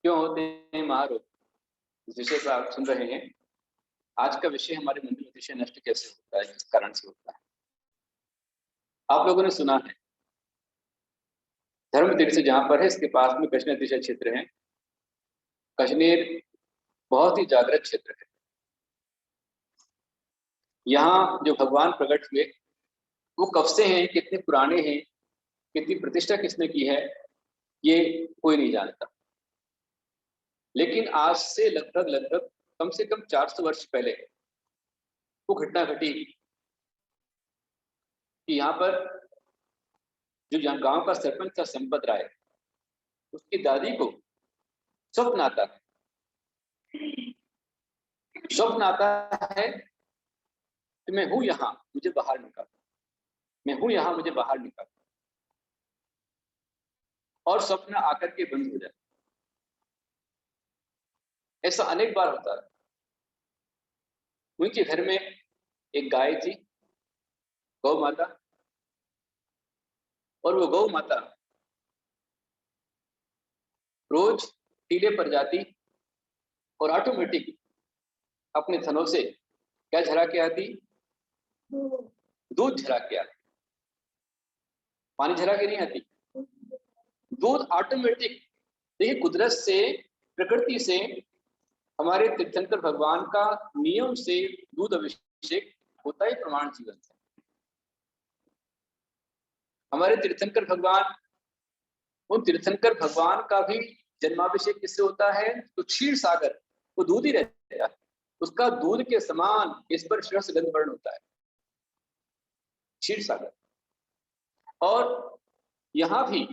क्यों होते हैं महारोग, इस विषय पर आप सुन रहे हैं। आज का विषय हमारे मन में अतिशय नष्ट कैसे होता है, किस कारण से होता है। आप लोगों ने सुना है धर्म तीर्थ जहां पर है, इसके पास में कश्मीर अतिशय क्षेत्र है। कश्मीर बहुत ही जागृत क्षेत्र है। यहाँ जो भगवान प्रकट हुए वो कब से हैं, कितने पुराने हैं, कितनी प्रतिष्ठा किसने की है, ये कोई नहीं जानता। लेकिन आज से लगभग लगभग कम से कम 400 वर्ष पहले वो घटना घटी कि यहाँ पर जो यहाँ गांव का सरपंच था संपत राय, उसकी दादी को स्वप्न आता है। स्वप्न आता है कि मैं हूं यहाँ, मुझे बाहर निकाल, मैं हूं यहाँ, मुझे बाहर निकाल। और स्वप्न आकर के बंद हो जाए। ऐसा अनेक बार होता है। उनके घर में एक गाय थी, गौ माता, और वो गौ माता रोज टीले पर जाती और ऑटोमेटिक अपने थनों से क्या झरा के आती, दूध झरा के आती। पानी झरा के नहीं आती, दूध ऑटोमेटिक। देखिए, कुदरत से, प्रकृति से, हमारे तीर्थंकर भगवान का नियम से दूध अभिषेक होता है, प्रमाण जीवन से। हमारे तीर्थंकर भगवान, उन तीर्थंकर भगवान का भी जन्माभिषेक किससे होता है? तो क्षीर सागर, वो दूध ही रहता है, उसका दूध के समान स्पर्श रस गंध वर्ण होता है, क्षीर सागर। और यहाँ भी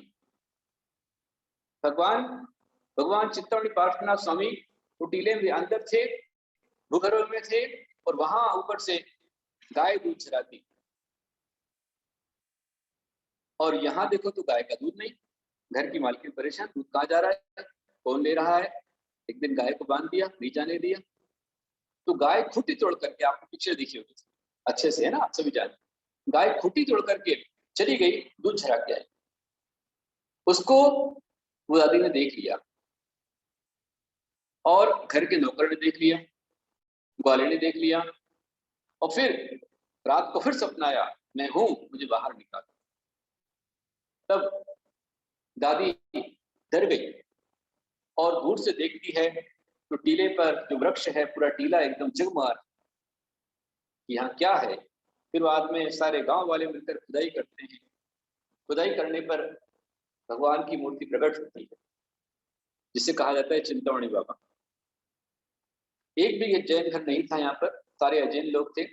भगवान चित्तौड़ी पार्श्वनाथ स्वामी टीले में अंदर थे, भूगर्भ में थे, और वहां ऊपर से गाय दूध चराती। और यहाँ देखो तो गाय का दूध नहीं, घर की मालकिन परेशान, दूध कहाँ जा रहा है, कौन ले रहा है। एक दिन गाय को बांध दिया, नहीं जाने दिया, तो गाय खुटी तोड़ करके, आपको पिक्चर दिखी होगी अच्छे से, है ना, आप सभी जानते। गाय खुटी तोड़ करके चली गई, दूध झरा के आई। उसको वो दादी ने देख लिया, और घर के नौकर ने देख लिया, ग्वाले ने देख लिया, और फिर रात को फिर सपना आया, मैं हूं, मुझे बाहर निकाल। तब दादी डर गई और दूर से देखती है तो टीले पर जो वृक्ष है पूरा टीला एकदम जगमगा, यहाँ क्या है। फिर बाद में सारे गांव वाले मिलकर खुदाई करते हैं। खुदाई करने पर भगवान की मूर्ति प्रकट होती है, जिसे कहा जाता है चिंतामणि बाबा। एक भी ये जैन घर नहीं था यहाँ पर, सारे अजैन लोग थे।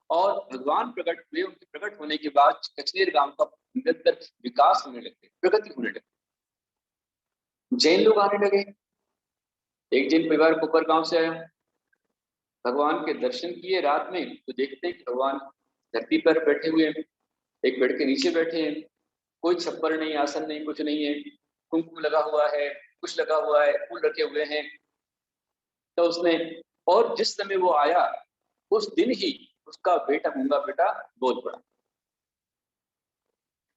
और भगवान प्रकट हुए, उनके प्रकट होने के बाद कचनेर गांव का निरंतर विकास होने लगे, प्रगति होने लगे, जैन लोग आने लगे। एक जैन परिवार कोपर गांव से आया, भगवान के दर्शन किए रात में, तो देखते कि भगवान धरती पर बैठे हुए हैं, एक बेड के नीचे बैठे हैं, कोई छप्पर नहीं, आसन नहीं, कुछ नहीं है, कुमकुम लगा हुआ है, कुछ लगा हुआ है, फूल रखे हुए हैं। तो उसने, और जिस समय वो आया उस दिन ही उसका बेटा, गूंगा बेटा बोल पड़ा।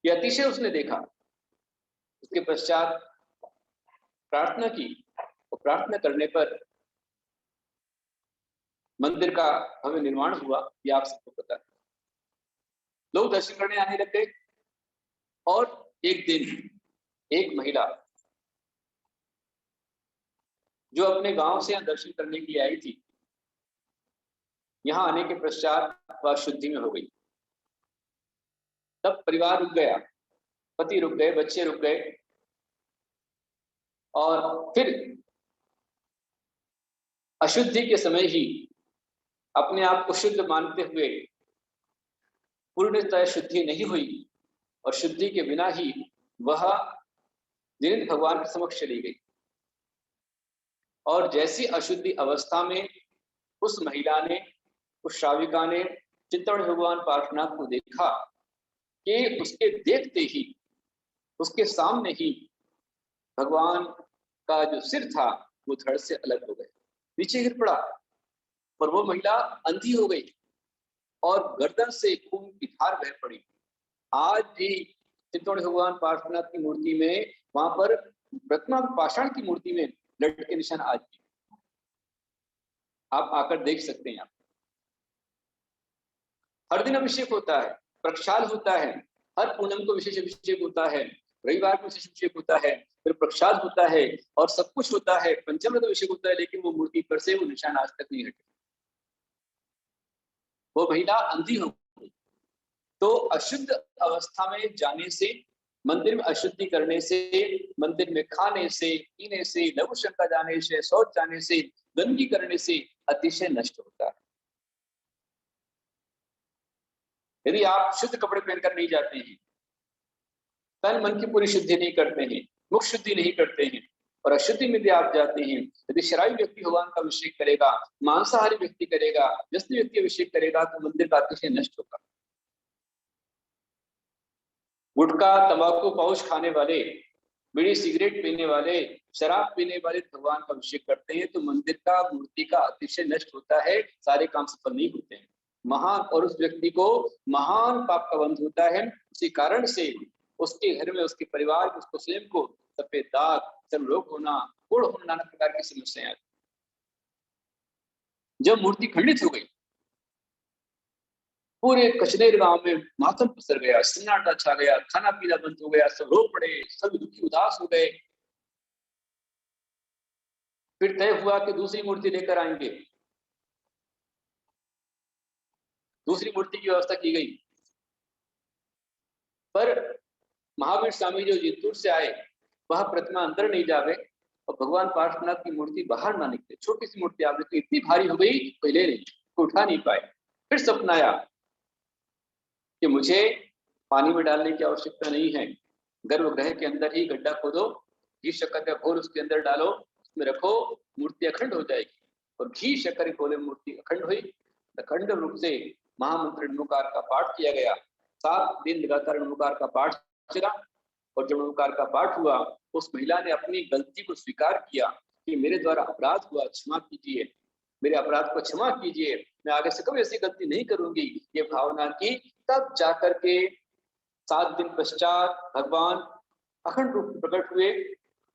ये अतिशय उसने देखा। उसके पश्चात प्रार्थना की, और प्रार्थना करने पर मंदिर का भव्य निर्माण हुआ, ये आप सबको पता है। लोग दर्शन करने आने लग गए। और एक दिन एक महिला जो अपने गांव से यहाँ दर्शन करने के लिए आई थी, यहाँ आने के पश्चात वह शुद्धि में हो गई। तब परिवार रुक गया, पति रुक गए, बच्चे रुक गए, और फिर अशुद्धि के समय ही अपने आप को शुद्ध मानते हुए पूर्णतः शुद्धि नहीं हुई, और शुद्धि के बिना ही वह निरंतर भगवान के समक्ष चली गई। और जैसी अशुद्धि अवस्था में उस महिला ने, उस श्राविका ने चित्तौड़ भगवान पार्श्वनाथ को देखा कि उसके देखते ही, उसके सामने ही भगवान का जो सिर था वो धड़ से अलग हो गया, नीचे गिर पड़ा, और वो महिला अंधी हो गई, और गर्दन से खून की धार बह पड़ी। आज भी चित्तौड़ भगवान पार्श्वनाथ की मूर्ति में वहां पर प्रतिमा पाषाण की मूर्ति में ब्लड के निशान आज भी आप आकर देख सकते हैं। हर दिन अभिषेक होता है, प्रक्षाल होता है, हर पूनम को विशेष अभिषेक होता है, रविवार को विशेष अभिषेक होता है, फिर प्रक्षाल होता है और सब कुछ होता है, पंचामृत अभिषेक होता है, लेकिन वो मूर्ति पर से वो निशान आज तक नहीं हटे। वो महिला अंधी हो गई। तो अशुद्ध अवस्था में जाने से, मंदिर में अशुद्धि करने से, मंदिर में खाने से, पीने से, लघु शंका जाने से, शौच जाने से, गंदगी करने से अतिशय नष्ट होता है। यदि आप शुद्ध कपड़े पहनकर नहीं जाते हैं, तन मन की पूरी शुद्धि नहीं करते हैं, मुख शुद्धि नहीं करते हैं और अशुद्धि में भी आप जाते हैं, यदि शराबी व्यक्ति भगवान का अभिषेक करेगा, मांसाहारी व्यक्ति करेगा, व्यस्ती व्यक्ति अभिषेक करेगा, तो मंदिर का अतिशय नष्ट होगा। गुटखा, तंबाकू, पाउच खाने वाले, बीड़ी सिगरेट पीने वाले, शराब पीने वाले भगवान का अभिषेक करते हैं तो मंदिर का, मूर्ति का अतिशय नष्ट होता है, सारे काम सफल नहीं होते हैं। महान और उस व्यक्ति को महान पाप का बंध होता है। उसी कारण से उसके घर में, उसके परिवार में, उसको स्वयं को सफेद दाग, चर्मरोग होना, कोढ़ होना, नाना प्रकार की समस्याएं। जब मूर्ति खंडित हो गई, पूरे कचनेर गांव में मातम पसर गया, सन्नाटा छा गया, खाना पीना बंद हो गया, सब रो पड़े, सब दुखी उदास हो गए। फिर तय हुआ कि दूसरी मूर्ति लेकर आएंगे, दूसरी मूर्ति की व्यवस्था की गई। पर महावीर स्वामी जो जितपुर से आए, वह प्रतिमा अंदर नहीं जावे और भगवान पार्श्वनाथ की मूर्ति बाहर ना निकले। छोटी सी मूर्ति आपने तो इतनी भारी हो गई, पहले नहीं उठा नहीं पाए। फिर सपना आया कि मुझे पानी में डालने की आवश्यकता नहीं है, गर्भगृह के अंदर ही गड्ढा खोदो, घी शक्कर का घोल उसके अंदर डालो, उसमें रखो, मूर्ति अखंड हो जाएगी। और घी शक्कर घोले मूर्ति अखंड हुई। अखंड रूप से महामंत्र णुकार का पाठ किया गया। 7 दिन लगातार णुकार का पाठ चला और जब णुकार का पाठ हुआ, उस महिला ने अपनी गलती को स्वीकार किया कि मेरे द्वारा अपराध हुआ, क्षमा कीजिए, मेरे अपराध को क्षमा कीजिए, मैं आगे से कभी ऐसी गलती नहीं करूंगी, ये भावना की। तब जाकर के 7 दिन पश्चात भगवान अखंड रूप में प्रकट हुए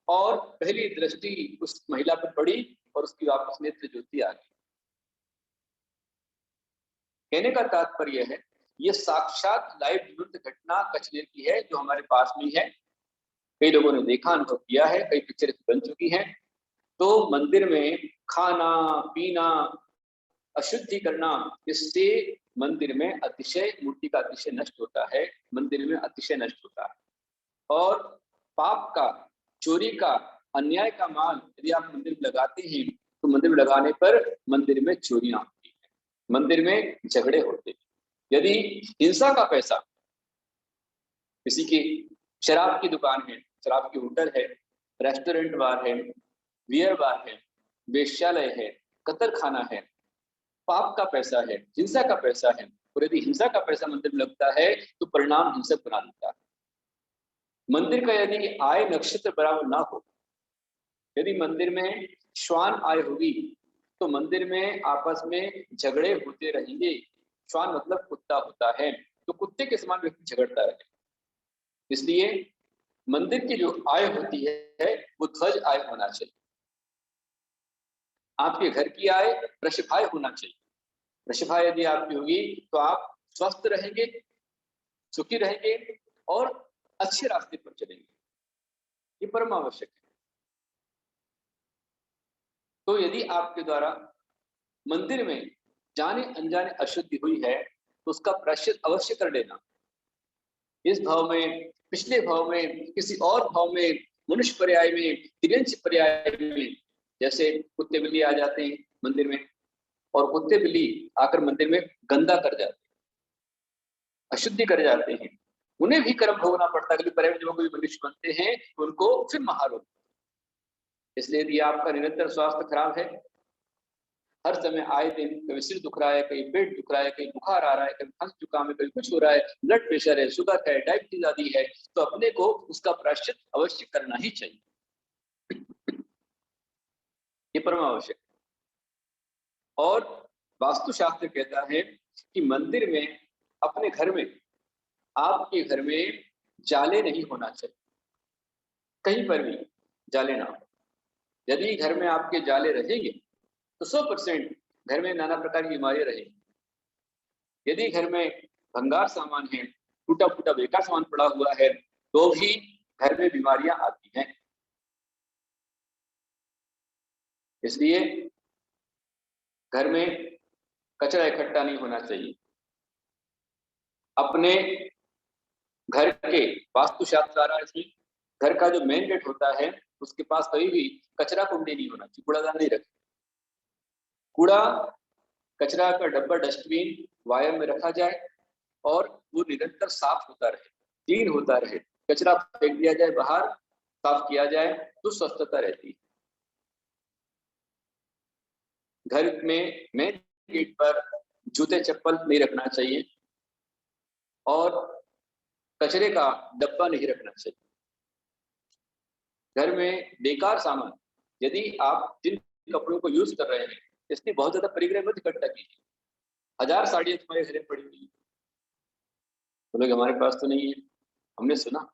और पहली दृष्टि उस महिला पर पड़ी और उसकी वापस नेत्र ज्योति आ गई। कहने का तात्पर्य है, ये साक्षात लाइव जीवंत घटना कचनेर की है, जो हमारे पास में है। कई लोगों ने देखा, अनुभव किया है, कई पिक्चर बन चुकी हैं। तो मंदिर में खाना पीना, अशुद्धि करना, इससे मंदिर में अतिशय, मूर्ति का अतिशय नष्ट होता है, मंदिर में अतिशय नष्ट होता है। और पाप का, चोरी का, अन्याय का माल यदि आप मंदिर में लगाते हैं तो मंदिर में लगाने पर मंदिर में चोरियां होती है, मंदिर में झगड़े होते हैं। यदि हिंसा का पैसा, किसी की शराब की दुकान है, शराब की होटल है, रेस्टोरेंट बार है, बियर बार है, वेश्यालय है, कतर खाना है, पाप का पैसा है, हिंसा का पैसा है, और यदि हिंसा का पैसा मंदिर में लगता है तो परिणाम हिंसक बना देता है। मंदिर का यदि आय नक्षत्र बराबर ना हो, यदि मंदिर में श्वान आय होगी तो मंदिर में आपस में झगड़े होते रहेंगे। श्वान मतलब कुत्ता होता है, तो कुत्ते के समान व्यक्ति झगड़ता रहे। इसलिए मंदिर की जो आय होती है वो ध्वज आय होना चाहिए। आपके घर की आय वृषभाय होना चाहिए। वृषभाय यदि आपकी होगी तो आप स्वस्थ रहेंगे, सुखी रहेंगे और अच्छे रास्ते पर चलेंगे। ये परम आवश्यक है। तो यदि आपके द्वारा मंदिर में जाने अनजाने अशुद्धि हुई है तो उसका प्रायश्चित अवश्य कर लेना। इस भाव में, पिछले भाव में, किसी और भाव में, मनुष्य पर्याय में, तिर्यंश पर्याय में, जैसे कुत्ते बिल्ली आ जाते हैं मंदिर में और कुत्ते बिल्ली आकर मंदिर में गंदा कर जाते हैं, अशुद्धि कर जाते हैं, उन्हें भी कर्म भोगना पड़ता है। पर्याय में जब कोई मनुष्य बनते हैं उनको फिर महारोग। इसलिए यदि आपका निरंतर स्वास्थ्य खराब है, हर समय आए दिन कभी सिर दुख रहा है, कहीं पेट दुख रहा है, कहीं बुखार आ रहा है, कभी खांसी जुकाम है, कभी कुछ हो रहा है, ब्लड प्रेशर है, शुगर है, डायबिटीज आदि है, तो अपने को उसका प्रायश्चित अवश्य करना ही चाहिए। ये परम आवश्यक। और वास्तुशास्त्र कहता है कि मंदिर में, अपने घर में, आपके घर में जाले नहीं होना चाहिए कहीं पर भी। जाले ना हो। यदि घर में आपके जाले रहेंगे तो 100% घर में नाना प्रकार की बीमारियां रहेंगी। यदि घर में भंगार सामान है, टूटा फूटा बेकार सामान पड़ा हुआ है, तो भी घर में बीमारियां आती हैं। इसलिए घर में कचरा इकट्ठा नहीं होना चाहिए। अपने घर के वास्तुशास्त्र द्वारा इसमें घर का जो मेन गेट होता है उसके पास कभी भी कचरा कुंडी नहीं होना चाहिए, कूड़ादान नहीं रखें। कूड़ा कचरा का डब्बा डस्टबिन वायर में रखा जाए और वो निरंतर साफ होता रहे, क्लीन होता रहे। कचरा फेंक दिया जाए बाहर, साफ किया जाए तो स्वच्छता रहती है। घर में मेन गेट पर जूते चप्पल नहीं रखना चाहिए और कचरे का डब्बा नहीं रखना चाहिए। घर में बेकार सामान, यदि आप जिन कपड़ों को यूज कर रहे हैं इसकी बहुत ज्यादा परिग्रह मत इकट्ठा कीजिए। 1000 साड़ियां तुम्हारे घर में पड़ी हुई, बोलोगे हमारे पास तो नहीं है। हमने सुना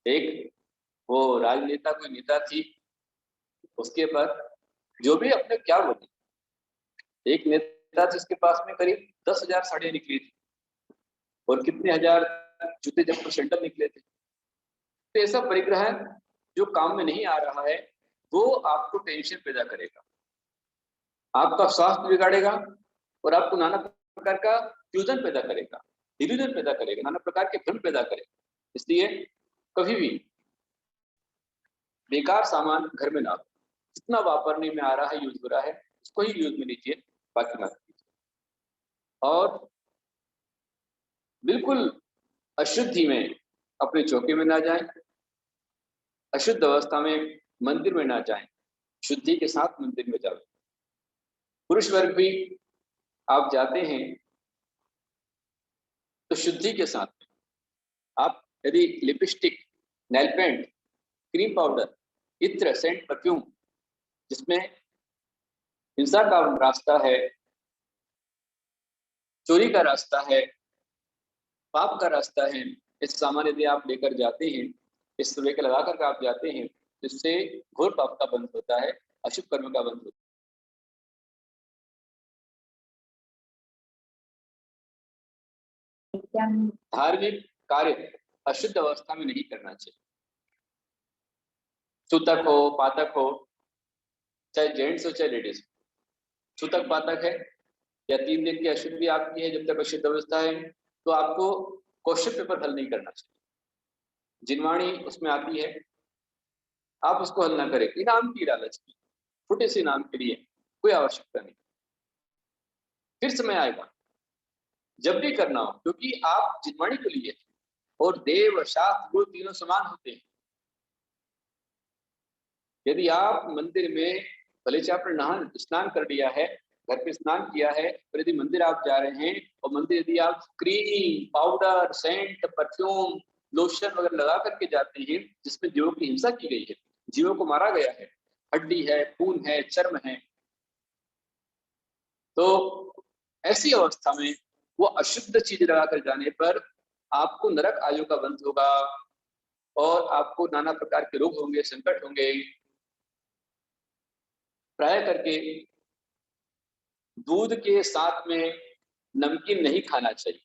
एक वो राजनेता कोई नेता थी, उसके पर जो भी अपने क्या बोले, एक नेता थी उसके पास में करीब 10,000 साड़ियां निकली थी और कितने हजार जूते चप्पल सैंडल निकले थे। तो ऐसा परिग्रह जो काम में नहीं आ रहा है वो आपको टेंशन पैदा करेगा, आपका स्वास्थ्य बिगाड़ेगा और आपको नाना प्रकार का फ्यूजन पैदा करेगा, डिल्यूजन पैदा करेगा, नाना प्रकार के भ्रम पैदा करेगा। इसलिए कभी भी बेकार सामान घर में ना हो। जितना वापरने में आ रहा है, यूज हो रहा है, उसको ही यूज में लीजिए, बाकी मत कीजिए। और बिल्कुल अशुद्धि में अपने चौके में ना जाएं, अशुद्ध अवस्था में मंदिर में ना जाएं, शुद्धि के साथ मंदिर में जाओ। पुरुष वर्ग भी आप जाते हैं तो शुद्धि के साथ। आप यदि lipstick, nail paint, cream powder, इत्र, सेंट, परफ्यूम जिसमें हिंसा का रास्ता है, चोरी का रास्ता है, पाप का रास्ता है, इस सामान यदि आप लेकर जाते हैं, इस तरह के लगा कर आप जाते हैं, जिससे घोर पाप का बंध होता है, अशुभ कर्म का बंध होता है। धार्मिक कार्य अशुद्ध अवस्था में नहीं करना चाहिए। सूतक हो, पातक हो, चाहे जेंट्स हो चाहे लेडीज, सूतक पातक है या 3 दिन की अशुद्धि आपकी है, जब तक अशुद्ध अवस्था है तो आपको क्वेश्चन पेपर हल नहीं करना चाहिए। जिनवाणी उसमें आती है, आप उसको हल ना करें इनाम की लालच की, छोटे से इनाम के लिए, कोई आवश्यकता नहीं। फिर समय आएगा जब भी करना हो, क्योंकि आप जिनवाणी के लिए और देव शास्त्र गुरु तीनों समान होते हैं। यदि आप मंदिर में भले से आपने नहान स्नान कर लिया है, घर पे स्नान किया है, और यदि मंदिर आप जा रहे हैं और मंदिर यदि आप cream, powder, scent, perfume, lotion वगैरह लगा करके जाते हैं जिसमें जीवों की हिंसा की गई है, जीवों को मारा गया है, हड्डी है, खून है, चर्म है, तो ऐसी अवस्था में वो अशुद्ध चीज लगाकर जाने पर आपको नरक आयु का बंध होगा और आपको नाना प्रकार के रोग होंगे, संकट होंगे। प्राय करके दूध के साथ में नमकीन नहीं खाना चाहिए।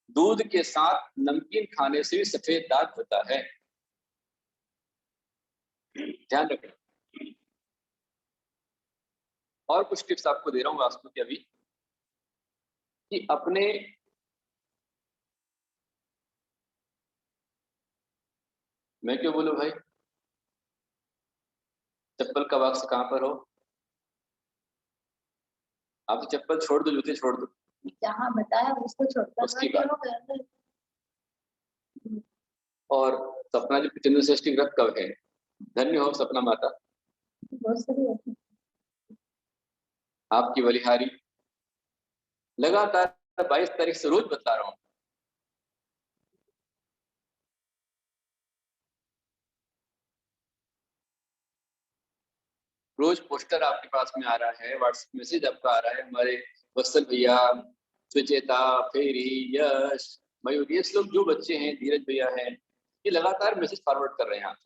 दूध के साथ नमकीन खाने से भी सफेद दाग होता है, ध्यान रखें। और कुछ टिप्स आपको दे रहा हूं वास्तु के अभी, कि अपने मैं क्यों बोलूं भाई, चप्पल का बॉक्स कहां पर हो? आप तो चप्पल छोड़ दो, जूते छोड़ दो, जहाँ बताया उसको छोड़कर उसकी बात। और सपना जी चंद्र षष्ठी व्रत कब है? धन्य हो सपना माता, आपकी बलिहारी। लगातार 22 तारीख से रोज बता रहा हूं। रोज पोस्टर आपके पास में आ रहा है, व्हाट्सएप मैसेज आपका आ रहा है, हमारे वत्सल भैया, सुचेता, फेरी, यश, मयूर, ये लोग जो बच्चे हैं, धीरज भैया हैं, ये लगातार मैसेज फॉरवर्ड कर रहे हैं आप,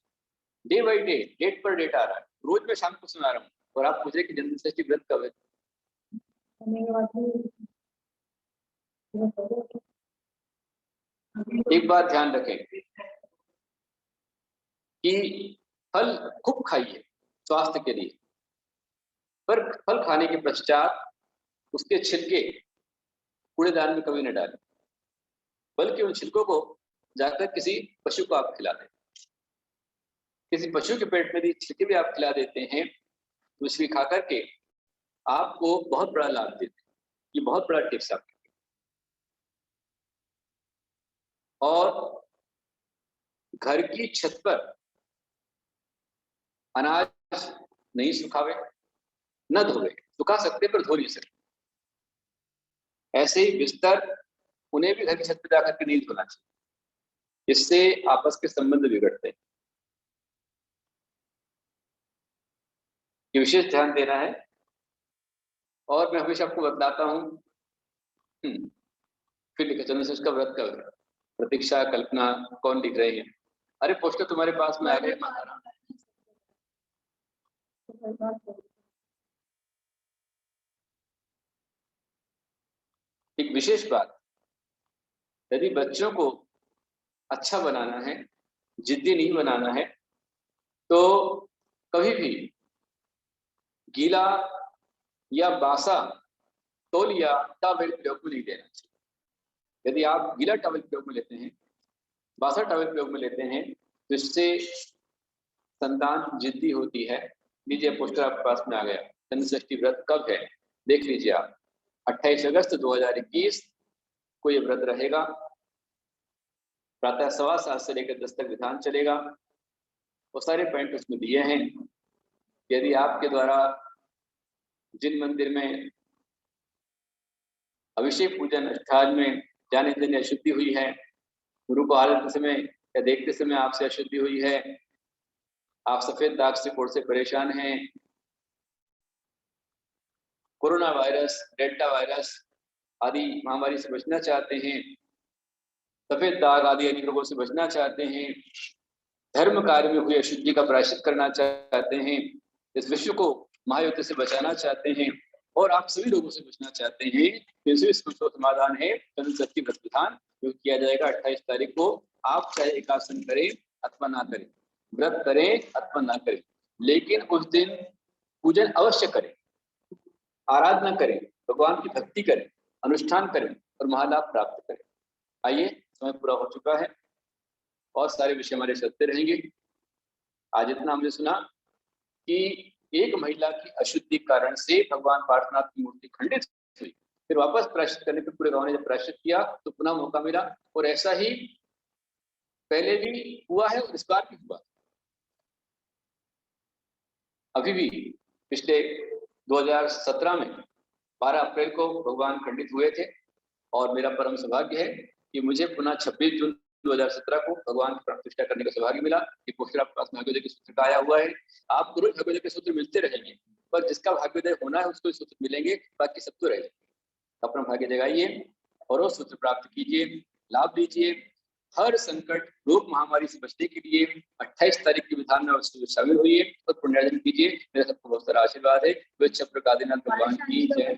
डे बाई डे, डेट पर डेट आ रहा है। रोज मैं शाम को सुना रहा हूँ और आप पूछ रहे कि जन्म षष्ठी व्रत कब है। एक बात ध्यान रखें कि फल खूब खाइए स्वास्थ्य के लिए, पर फल खाने के पश्चात उसके छिलके कूड़ेदान में कभी न डालें, बल्कि उन छिलकों को जाकर किसी पशु को आप खिला दें। किसी पशु के पेट में यदि छिलके भी आप खिला देते हैं तो इसलिए खा करके आपको बहुत बड़ा लाभ देते हैं। ये बहुत बड़ा टिप्स आपके लिए। और घर की छत पर अनाज नहीं सुखावे, न धोवे, सुखा सकते पर धो नहीं सकते। ऐसे ही बिस्तर उन्हें भी घर की छत पर जाकर के नहीं धोना चाहिए, इससे आपस के संबंध बिगड़ते हैं। ये विशेष ध्यान देना है। और मैं हमेशा आपको बताता हूँ, फिर लिखा चंद्र षष्ठी का व्रत कब है, प्रतीक्षा कल्पना कौन लिख रहे हैं? अरे पोस्टर तुम्हारे पास में आ गए। एक विशेष बात, यदि बच्चों को अच्छा बनाना है, जिद्दी नहीं बनाना है, तो कभी भी गीला या बासा तौलिया टॉवेल प्रयोग में नहीं देना चाहिए। यदि आप गीला टॉवेल प्रयोग में लेते हैं, बासा टॉवेल प्रयोग में लेते हैं, तो इससे संतान जिद्दी होती है। लीजिए पोस्टर आपके पास में आ गया। चंद्र षष्ठी व्रत कब है देख लीजिए आप। 28 अगस्त 2021 को ये व्रत रहेगा। प्रातः 7:15 से लेकर 10 तक विधान चलेगा। वो सारे पॉइंट उसमें दिए हैं। यदि आपके द्वारा जिन मंदिर में अभिषेक पूजन अनुष्ठान में जाने देने अशुद्धि हुई है, गुरु को आराधते समय या देखते समय आपसे अशुद्धि हुई है, आप सफेद दाग से कोढ़ से परेशान हैं, कोरोना वायरस, डेल्टा वायरस आदि महामारी से बचना चाहते हैं, सफेद दाग आदि अनेक रोगों से बचना चाहते हैं, धर्म कार्य में हुई अशुद्धि का प्रायश्चित करना चाहते हैं, इस विश्व को महायुद्ध से बचाना चाहते हैं और आप सभी लोगों से बचना चाहते हैं, तो इसी समाधान है चंद्र षष्ठी व्रत विधान जो किया जाएगा 28 तारीख को। आप चाहे एकासन करें अथवा ना करें, व्रत करें अथवा ना करें, लेकिन उस दिन पूजन अवश्य करें, आराधना करें, भगवान की भक्ति करें, अनुष्ठान करें और महालाभ प्राप्त करें। आइए, समय पूरा हो चुका है और सारे विषय हमारे चलते रहेंगे। आज इतना हमने सुना कि एक महिला की अशुद्धि कारण से भगवान पार्श्वनाथ की मूर्ति खंडित हुई, फिर वापस प्रायश्चित करने पर पूरे गांव ने जब प्रायश्चित किया तो पुनः मौका मिला, और ऐसा ही पहले भी हुआ है और इस बार भी हुआ। अभी भी पिछले 2017 में 12 अप्रैल को भगवान खंडित हुए थे और मेरा परम सौभाग्य है कि मुझे पुनः 26 जून 2017 को भगवान की प्रतिष्ठा करने का सौभाग्य मिला। ये पोस्टर आपके पास भाग्योदय के सूत्र का आया हुआ है। आपको रोज भाग्योदय के सूत्र मिलते रहेंगे, पर जिसका भाग्योदय होना है उसको सूत्र मिलेंगे, बाकी सब तो रहेंगे। अपना भाग्य जगाइए और वो सूत्र प्राप्त कीजिए, लाभ लीजिए। हर संकट रोग महामारी से बचने के लिए 28 तारीख के विधान में शामिल हुई और पुण्यार्जन कीजिए। मेरा सबको बहुत सारा आशीर्वाद है। भगवान की जय।